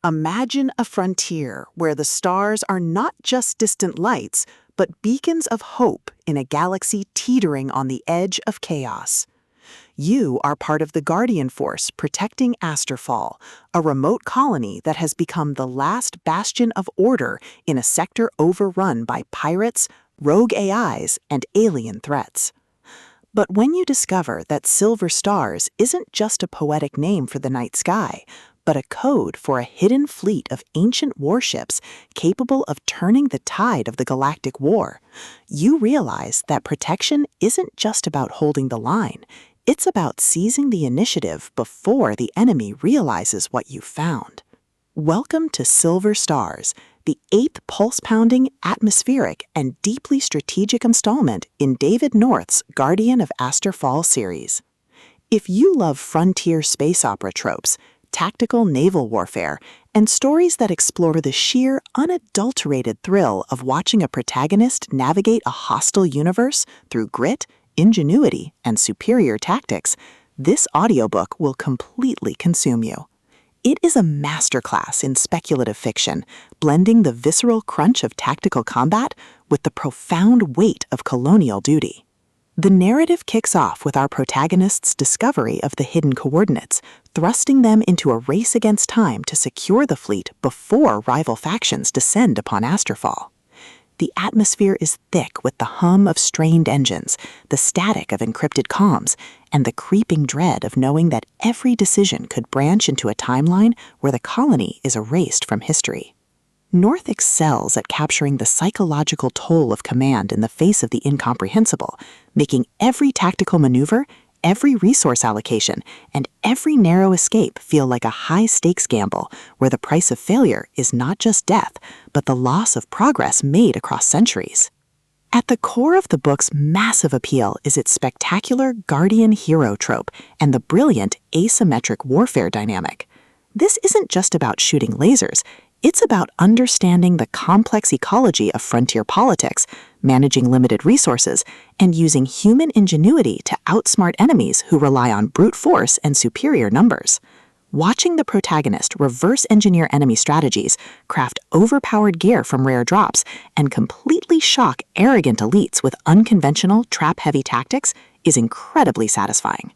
Imagine a frontier where the stars are not just distant lights, but beacons of hope in a galaxy teetering on the edge of chaos. You are part of the Guardian Force protecting Aster Fall, a remote colony that has become the last bastion of order in a sector overrun by pirates, rogue AIs, and alien threats. But when you discover that Silver Stars isn't just a poetic name for the night sky, but a code for a hidden fleet of ancient warships capable of turning the tide of the galactic war, you realize that protection isn't just about holding the line, it's about seizing the initiative before the enemy realizes what you found. Welcome to Silver Stars, the 8th pulse-pounding, atmospheric, and deeply strategic installment in David North's Guardian of Aster Fall series. If you love frontier space opera tropes, tactical naval warfare, and stories that explore the sheer, unadulterated thrill of watching a protagonist navigate a hostile universe through grit, ingenuity, and superior tactics, this audiobook will completely consume you. It is a masterclass in speculative fiction, blending the visceral crunch of tactical combat with the profound weight of colonial duty. The narrative kicks off with our protagonist's discovery of the hidden coordinates, thrusting them into a race against time to secure the fleet before rival factions descend upon Aster Fall. The atmosphere is thick with the hum of strained engines, the static of encrypted comms, and the creeping dread of knowing that every decision could branch into a timeline where the colony is erased from history. North excels at capturing the psychological toll of command in the face of the incomprehensible, making every tactical maneuver, every resource allocation, and every narrow escape feel like a high-stakes gamble where the price of failure is not just death, but the loss of progress made across centuries. At the core of the book's massive appeal is its spectacular guardian hero trope and the brilliant asymmetric warfare dynamic. This isn't just about shooting lasers. It's about understanding the complex ecology of frontier politics, managing limited resources, and using human ingenuity to outsmart enemies who rely on brute force and superior numbers. Watching the protagonist reverse engineer enemy strategies, craft overpowered gear from rare drops, and completely shock arrogant elites with unconventional, trap-heavy tactics is incredibly satisfying.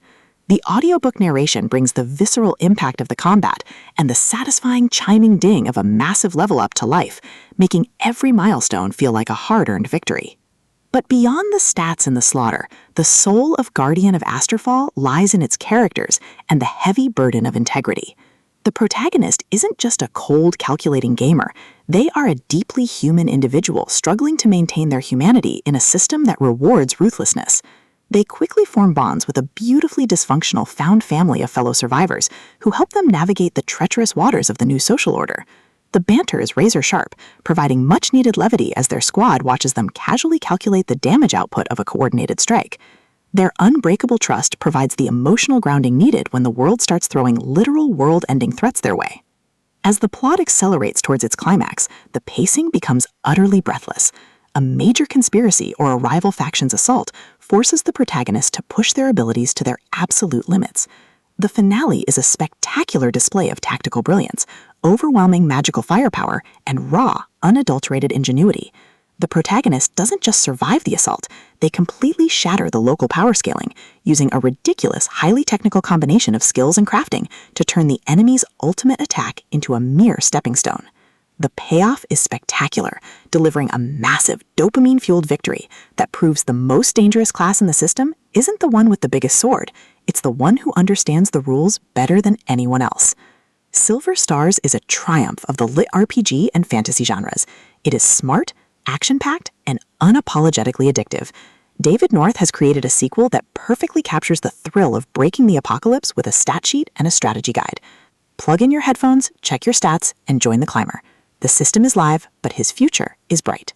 The audiobook narration brings the visceral impact of the combat and the satisfying chiming ding of a massive level up to life, making every milestone feel like a hard-earned victory. But beyond the stats and the slaughter, the soul of Guardian of Aster Fall lies in its characters and the heavy burden of integrity. The protagonist isn't just a cold, calculating gamer. They are a deeply human individual struggling to maintain their humanity in a system that rewards ruthlessness. They quickly form bonds with a beautifully dysfunctional found family of fellow survivors who help them navigate the treacherous waters of the new social order. The banter is razor-sharp, providing much-needed levity as their squad watches them casually calculate the damage output of a coordinated strike. Their unbreakable trust provides the emotional grounding needed when the world starts throwing literal world-ending threats their way. As the plot accelerates towards its climax, the pacing becomes utterly breathless. A major conspiracy or a rival faction's assault forces the protagonist to push their abilities to their absolute limits. The finale is a spectacular display of tactical brilliance, overwhelming magical firepower, and raw, unadulterated ingenuity. The protagonist doesn't just survive the assault, they completely shatter the local power scaling, using a ridiculous, highly technical combination of skills and crafting to turn the enemy's ultimate attack into a mere stepping stone. The payoff is spectacular, delivering a massive dopamine-fueled victory that proves the most dangerous class in the system isn't the one with the biggest sword, it's the one who understands the rules better than anyone else. Silver Stars is a triumph of the LitRPG and fantasy genres. It is smart, action-packed, and unapologetically addictive. David North has created a sequel that perfectly captures the thrill of breaking the apocalypse with a stat sheet and a strategy guide. Plug in your headphones, check your stats, and join the climber. The system is live, but his future is bright.